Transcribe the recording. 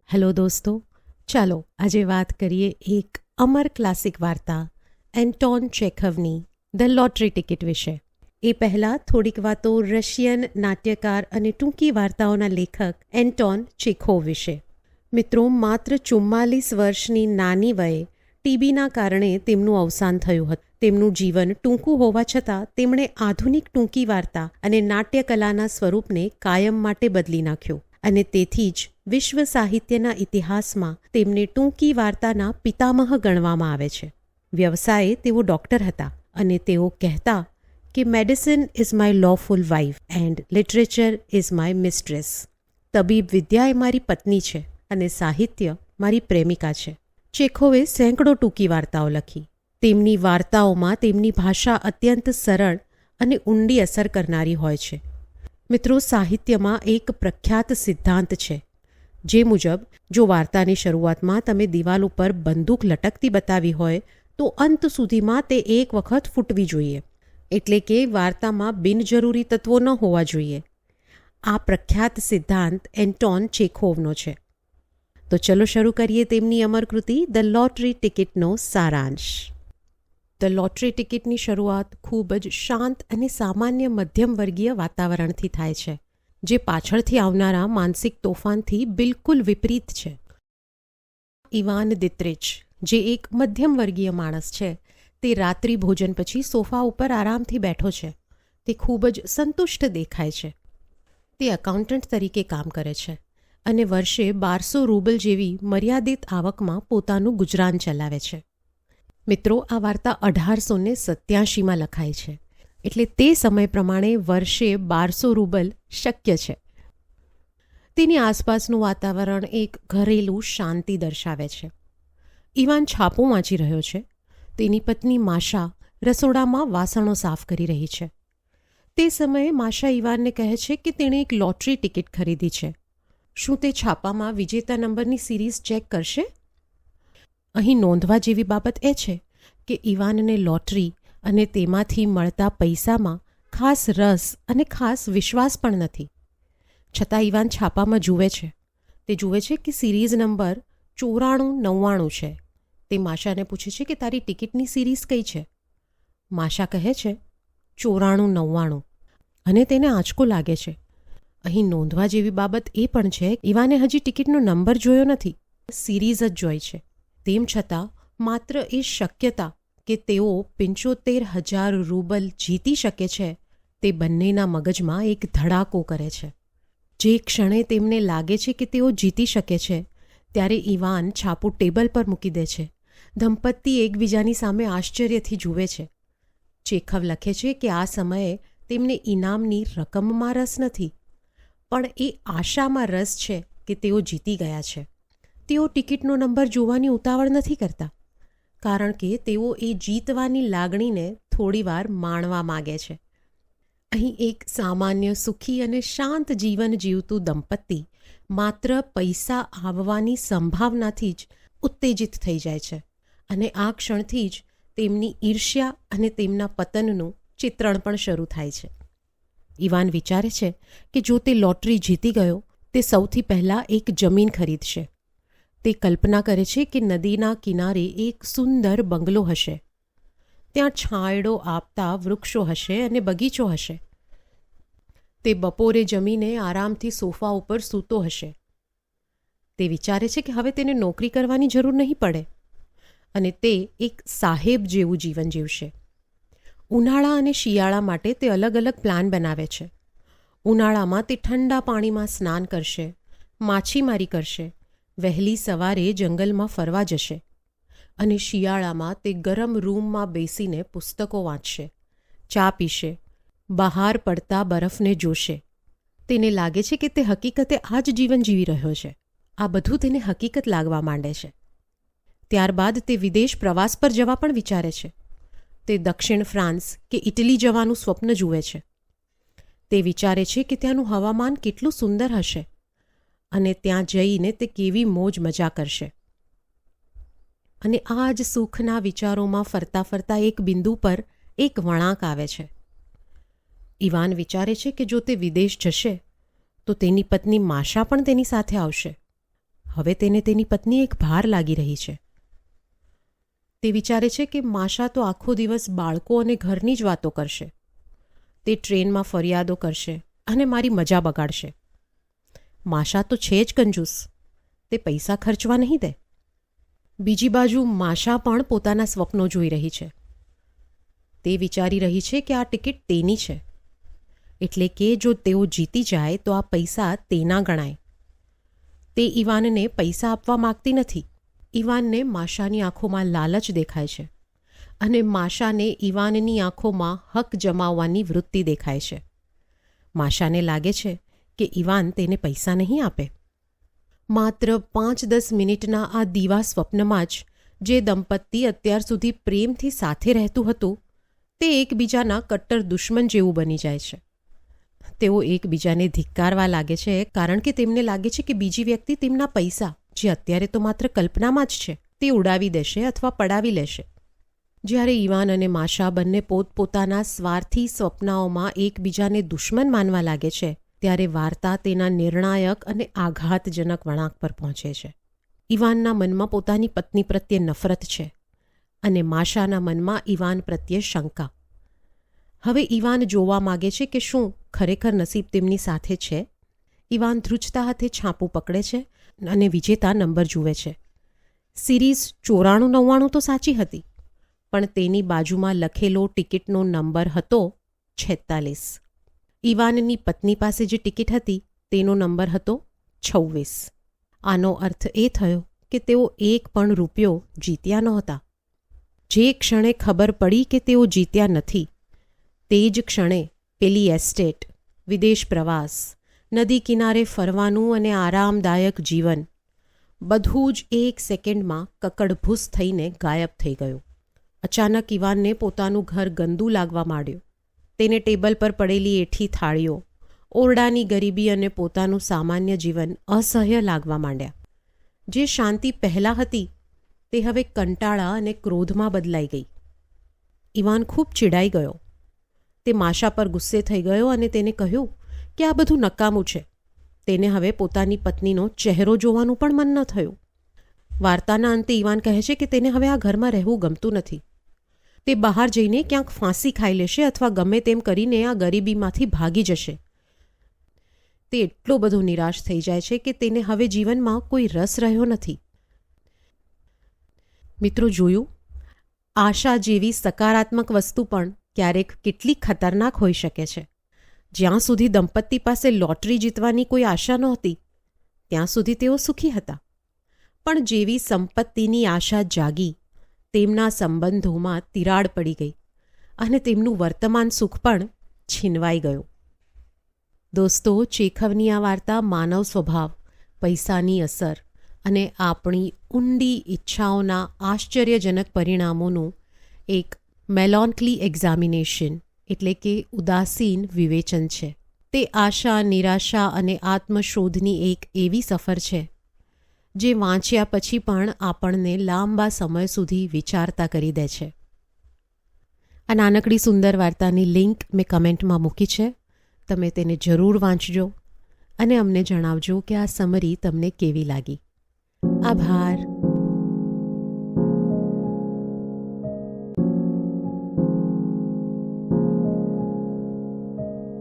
Hello દોસ્તો, ચાલો આજે વાત કરીએ એક અમર ક્લાસિક વાર્તા એન્ટોન ચેખવની ધ લોટરી ટિકિટ વિશે. એ પહેલાં થોડીક વાતો રશિયન નાટ્યકાર અને ટૂંકી વાર્તાઓના લેખક એન્ટોન ચેખોવ વિશે. મિત્રો, માત્ર 44 વર્ષની નાની વયે ટીબીના કારણે તેમનું અવસાન થયું હતું. તેમનું જીવન ટૂંકું હોવા છતાં તેમણે આધુનિક ટૂંકી વાર્તા અને નાટ્યકલાના સ્વરૂપને કાયમ માટે બદલી નાખ્યું અને તેથી જ વિશ્વ સાહિત્યના ઇતિહાસમાં તેમને ટૂંકી વાર્તાના પિતામહ ગણવામાં આવે છે. વ્યવસાયે તેઓ ડૉક્ટર હતા અને તેઓ કહેતા કે medicine is my lawful wife and literature is my mistress. તબીબ વિદ્યા એ મારી પત્ની છે અને સાહિત્ય મારી પ્રેમિકા છે. ચેખોવે સેંકડો ટૂંકી વાર્તાઓ લખી. તેમની વાર્તાઓમાં તેમની ભાષા અત્યંત સરળ અને ઊંડી અસર કરનારી હોય છે. મિત્રો, સાહિત્યમાં એક પ્રખ્યાત સિદ્ધાંત છે જે મુજબ જો વાર્તાની શરૂઆતમાં તમે દિવાલ ઉપર બંદૂક લટકતી બતાવી હોય તો અંત સુધીમાં તે એક વખત ફૂટવી જોઈએ. એટલે કે વાર્તામાં બિનજરૂરી તત્વો ન હોવા જોઈએ. આ પ્રખ્યાત સિદ્ધાંત એન્ટોન ચેખોવનો છે. તો ચલો શરૂ કરીએ તેમની અમર કૃતિ ધ લોટરી ટિકિટનો સારાંશ. ધ લોટરી ટિકિટની શરૂઆત ખૂબ જ શાંત અને સામાન્ય મધ્યમ વર્ગીય વાતાવરણથી થાય છે, જે પાછળથી આવનારા માનસિક તોફાનથી બિલકુલ વિપરીત છે. ઇવાન દિત્રિચ, જે એક મધ્યમ વર્ગીય માણસ છે, તે રાત્રિ ભોજન પછી સોફા ઉપર આરામથી બેઠો છે. તે ખૂબ જ સંતુષ્ટ દેખાય છે. તે એકાઉન્ટન્ટ તરીકે કામ કરે છે અને વર્ષે 1200 રૂબલ જેવી મર્યાદિત આવકમાં પોતાનું ગુજરાન ચલાવે છે. મિત્રો, આ વાર્તા 1887માં લખાઈ છે, એટલે તે સમય પ્રમાણે વર્ષે 1200 રૂબલ શક્ય છે. તેની આસપાસનું વાતાવરણ એક ઘરેલું શાંતિ દર્શાવે છે. ઇવાન છાપું વાંચી રહ્યો છે. તેની પત્ની માશા રસોડામાં વાસણો સાફ કરી રહી છે. તે સમયે માશા ઇવાનને કહે છે કે તેણે એક લોટરી ટિકિટ ખરીદી છે. શું તે છાપામાં વિજેતા નંબરની સિરીઝ ચેક કરશે? અહીં નોંધવા જેવી બાબત એ છે કે ઇવાનને લોટરી અને તેમાંથી મળતા પૈસામાં ખાસ રસ અને ખાસ વિશ્વાસ પણ નથી. છતાં ઇવાન છાપામાં જુએ છે. તે જુએ છે કે સિરીઝ નંબર 9499 છે. તે માશાને પૂછે છે કે તારી ટિકિટની સિરીઝ કઈ છે? માશા કહે છે 9499 અને તેને આંચકો લાગે છે. અહીં નોંધવા જેવી બાબત એ પણ છે ઇવાને હજી ટિકિટનો નંબર જોયો નથી, સિરીઝ જ જોઈ છે. તેમ છતાં માત્ર એ શક્યતા કે તેઓ 75,000 રૂબલ જીતી શકે છે તે બંનેના મગજમાં એક ધડાકો કરે છે. જે ક્ષણે તેમને લાગે છે કે તેઓ જીતી શકે છે ત્યારે ઇવાન છાપું ટેબલ પર મૂકી દે છે. દંપતી એકબીજાની સામે આશ્ચર્યથી જુએ છે. ચેખવ લખે છે કે આ સમયે તેમને ઇનામની રકમમાં રસ નથી, પણ એ આશામાં રસ છે કે તેઓ જીતી ગયા છે. તેઓ ટિકિટનો નંબર જોવાની ઉતાવળ નથી કરતા, કારણ કે તેઓ એ જીતવાની લાગણીને થોડીવાર માણવા માગે છે. અહીં એક સામાન્ય સુખી અને શાંત જીવન જીવતું દંપતી માત્ર પૈસા આવવાની સંભાવનાથી જ ઉત્તેજિત થઈ જાય છે અને આ ક્ષણથી જ તેમની ઈર્ષ્યા અને તેમના પતનનું ચિત્રણ પણ શરૂ થાય છે. ઇવાન વિચારે છે કે જો તે લોટરી જીતી ગયો તે સૌથી પહેલાં એક જમીન ખરીદશે. તે કલ્પના કરે છે કે નદીના કિનારે એક સુંદર બંગલો હશે. ત્યાં છાંયડો આપતા વૃક્ષો હશે અને બગીચો હશે. તે બપોરે જમીને આરામથી સોફા ઉપર સૂતો હશે. તે વિચારે છે કે હવે તેને નોકરી કરવાની જરૂર નહીં પડે અને તે એક સાહેબ જેવું જીવન જીવશે. ઉનાળા અને શિયાળા માટે તે અલગ અલગ પ્લાન બનાવે છે. ઉનાળામાં તે ઠંડા પાણીમાં સ્નાન કરશે, માછીમારી કરશે, વહેલી સવારે જંગલમાં ફરવા જશે અને શિયાળામાં તે ગરમ રૂમમાં બેસીને પુસ્તકો વાંચશે, ચા પીશે, બહાર પડતા બરફને જોશે. તેને લાગે છે કે તે હકીકતે આ જ જીવન જીવી રહ્યો છે. આ બધું તેને હકીકત લાગવા માંડે છે. ત્યારબાદ તે વિદેશ પ્રવાસ પર જવા પણ વિચારે છે. તે દક્ષિણ ફ્રાન્સ કે ઇટલી જવાનું સ્વપ્ન જુએ છે. તે વિચારે છે કે ત્યાંનું હવામાન કેટલું સુંદર હશે અને ત્યાં જઈને તે કેવી મોજ મજા કરશે. અને આ જ સુખના વિચારોમાં ફરતા ફરતા એક બિંદુ પર એક વળાંક આવે છે. ઇવાન વિચારે છે કે જો તે વિદેશ જશે તો તેની પત્ની માશા પણ તેની સાથે આવશે. હવે તેને તેની પત્ની એક ભાર લાગી રહી છે. તે વિચારે છે કે માશા તો આખો દિવસ બાળકો અને ઘરની જ વાતો કરશે. તે ટ્રેનમાં ફરિયાદો કરશે અને મારી મજા બગાડશે. માશા તો છે જ કંજૂસ, તે પૈસા ખર્ચવા નહીં દે. બીજી બાજુ માશા પણ પોતાના સ્વપ્નો જોઈ રહી છે. તે વિચારી રહી છે કે આ ટિકિટ તેની છે, એટલે કે જો તેઓ જીતી જાય તો આ પૈસા તેના ગણાય. તે ઈવાનને પૈસા આપવા માગતી નથી. ઈવાનને માશાની આંખોમાં લાલચ દેખાય છે અને માશાને ઈવાનની આંખોમાં હક જમાવવાની વૃત્તિ દેખાય છે. માશાને લાગે છે કે ઈવાન તેને પૈસા નહીં આપે. માત્ર 5-10 મિનિટના આ દીવા સ્વપ્નમાં જ જે દંપતી અત્યાર સુધી પ્રેમથી સાથે રહેતું હતું તે એકબીજાના કટ્ટર દુશ્મન જેવું બની જાય છે. તેઓ એકબીજાને ધિક્કારવા લાગે છે કારણ કે તેમને લાગે છે કે બીજી વ્યક્તિ તેમના પૈસા, જે અત્યારે તો માત્ર કલ્પનામાં જ છે, તે ઉડાવી દેશે અથવા પડાવી લેશે. જ્યારે ઈવાન અને માશા બંને પોતપોતાના સ્વાર્થી સ્વપ્નાઓમાં એકબીજાને દુશ્મન માનવા લાગે છે ત્યારે વાર્તા તેના નિર્ણાયક અને આઘાતજનક વળાંક પર પહોંચે છે. ઈવાનના મનમાં પોતાની પત્ની પ્રત્યે નફરત છે અને માશાના મનમાં ઈવાન પ્રત્યે શંકા. હવે ઈવાન જોવા માગે છે કે શું ખરેખર નસીબ તેમની સાથે છે. ઈવાન ધ્રુજતા હાથે છાપું પકડે છે અને વિજેતા નંબર જુએ છે. સિરીઝ 94-99 તો સાચી હતી, પણ તેની બાજુમાં લખેલો ટિકિટનો નંબર હતો 46. ઈવાનની પત્ની પાસે જે ટિકિટ હતી તેનો નંબર હતો 26. આનો અર્થ એ થયો કે તેઓ એક પણ રૂપિયો જીત્યા નહોતા. જે ક્ષણે ખબર પડી કે તેઓ જીત્યા નથી તે જ ક્ષણે પેલી એસ્ટેટ, વિદેશ પ્રવાસ, નદી કિનારે ફરવાનું અને આરામદાયક જીવન બધું જ 1 સેકન્ડમાં કકડભૂસ થઈને ગાયબ થઈ ગયું. અચાનક ઈવાનને પોતાનું ઘર ગંદુ લાગવા માંડ્યું. તેને ટેબલ પર પડેલી એઠી થાળીઓ, ઓરડાની ગરીબી અને પોતાનું સામાન્ય જીવન અસહ્ય લાગવા માંડ્યા. જે શાંતિ પહેલાં હતી તે હવે કંટાળા અને ક્રોધમાં બદલાઈ ગઈ. ઈવાન ખૂબ ચીડાઈ ગયો. તે માશા પર ગુસ્સે થઈ ગયો અને તેને કહ્યું કે આ બધું નકામું છે. તેને હવે પોતાની પત્નીનો ચહેરો જોવાનું પણ મન ન થયું. વાર્તાના અંતે ઈવાન કહે છે કે તેને હવે આ ઘરમાં રહેવું ગમતું નથી. તે બહાર જઈને ક્યાંક ફાંસી ખાઈ લેશે અથવા ગમે તેમ કરીને આ ગરીબીમાંથી ભાગી જશે. તે એટલો બધો નિરાશ થઈ જાય છે કે તેને હવે જીવનમાં કોઈ રસ રહ્યો નથી. મિત્રો, જોયું, આશા જેવી સકારાત્મક વસ્તુ પણ ક્યારેક કેટલી ખતરનાક હોઈ શકે છે. જ્યાં સુધી દંપતી પાસે લોટરી જીતવાની કોઈ આશા નહોતી ત્યાં સુધી તેઓ સુખી હતા. પણ જેવી સંપત્તિની આશા જાગી, તેમના સંબંધોમાં તિરાડ પડી ગઈ અને તેમનું વર્તમાન સુખ પણ છીનવાઈ ગયું. દોસ્તો, ચેખવની આ વાર્તા માનવ સ્વભાવ, પૈસાની અસર અને આપણી ઊંડી ઈચ્છાઓના આશ્ચર્યજનક પરિણામોનું એક મેલોન્કલી એક્ઝામિનેશન એટલે કે ઉદાસીન વિવેચન છે. તે આશા, નિરાશા અને આત્મશોધની એક એવી સફર છે જે વાંચ્યા પછી પણ આપણને લાંબા સમય સુધી વિચારતા કરી દે છે. આ નાનકડી સુંદર વાર્તાની લિંક મેં કમેન્ટમાં મૂકી છે. તમે તેને જરૂર વાંચજો અને અમને જણાવજો કે આ સમરી તમને કેવી લાગી. આભાર.